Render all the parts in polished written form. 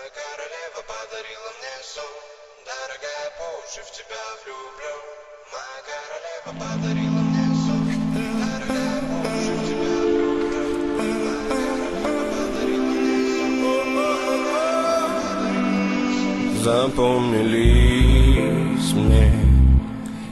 Моя королева подарила мне сон. Дорогая, по уши в тебя влюблю. Моя королева подарила мне сон. Дорогая, по уши в тебя влюблю. Моя королева подарила мне сон. Запомнились мне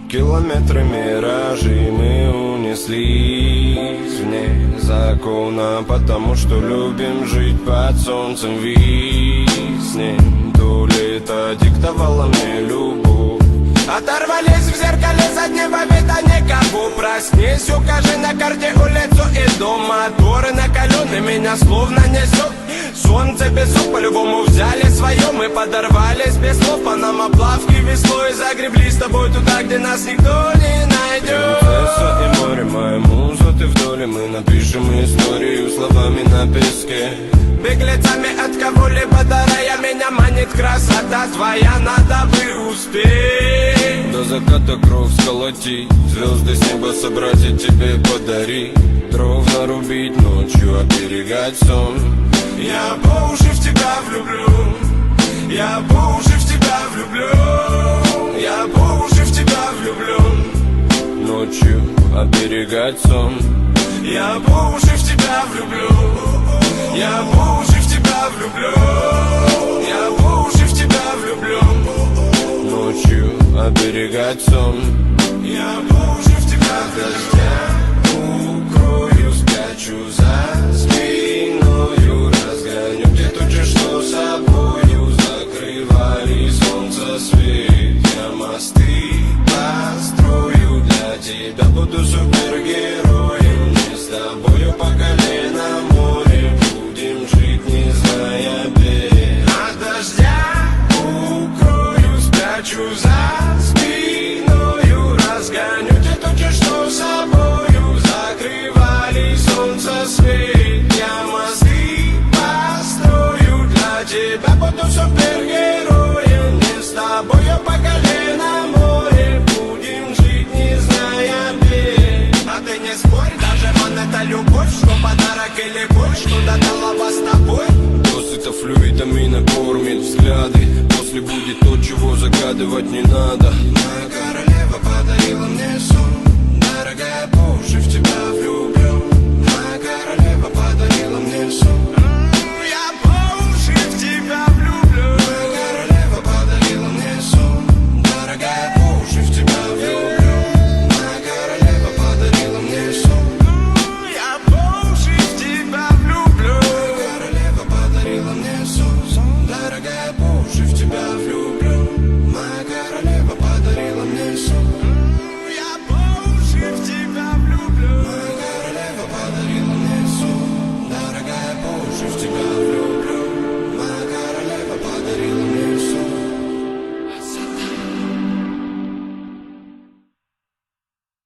километры миражей, мы унеслись вне закона, потому что любим жить под солнцем виснем. То лето диктовало мне любовь. Оторвались в зеркале заднего вида никого. Проснись, укажи на карте улицу и дом. Моторы накалены, меня словно несет. Солнце без суп по-любому взяли свое. Мы подорвались без слов, панамоплавки веслой. Загребли с тобой туда, где нас никто не найдет. Принцесса и море, моя муза, ты в доле. Мы напишем историю словами на песке. Беглецами от кого-либо дарая, меня манит красота твоя, надо бы успеть. До заката кровь сколотить, звезды с неба собрать и тебе подарить. Дров нарубить ночью, оберегать сон. Я по уши в тебя влюблю. Я по уши в тебя влюблю. Я по уши в тебя влюблен. Ночью оберегать сон. Я по уши в тебя влюблю. Я по уши в тебя влюблю. Я по уши в тебя влюблен. Ночью оберегать сон. Я по уши в тебя дождя укрою, спрячу за спиною, разгоню где тучи, что собою закрывали солнце свет. Я мосты построю для тебя, буду супергероем. Мы с тобою по колено море будем жить, не зная бед. От дождя укрою, спрячу за спиною, разгоню те тучи, что собою закрывали солнце свет. Я мосты построю для тебя, буду супергероем. Мы с тобою по колено море будем жить, не зная бед. А ты не спорь, даже вон это любовь, что подарок или боль, что додала вас с тобой. Досыта флюидами накормит взгляды. После будет то, чего загадывать не надо. Моя королева подарила мне сон. Дорогая, по уши в тебя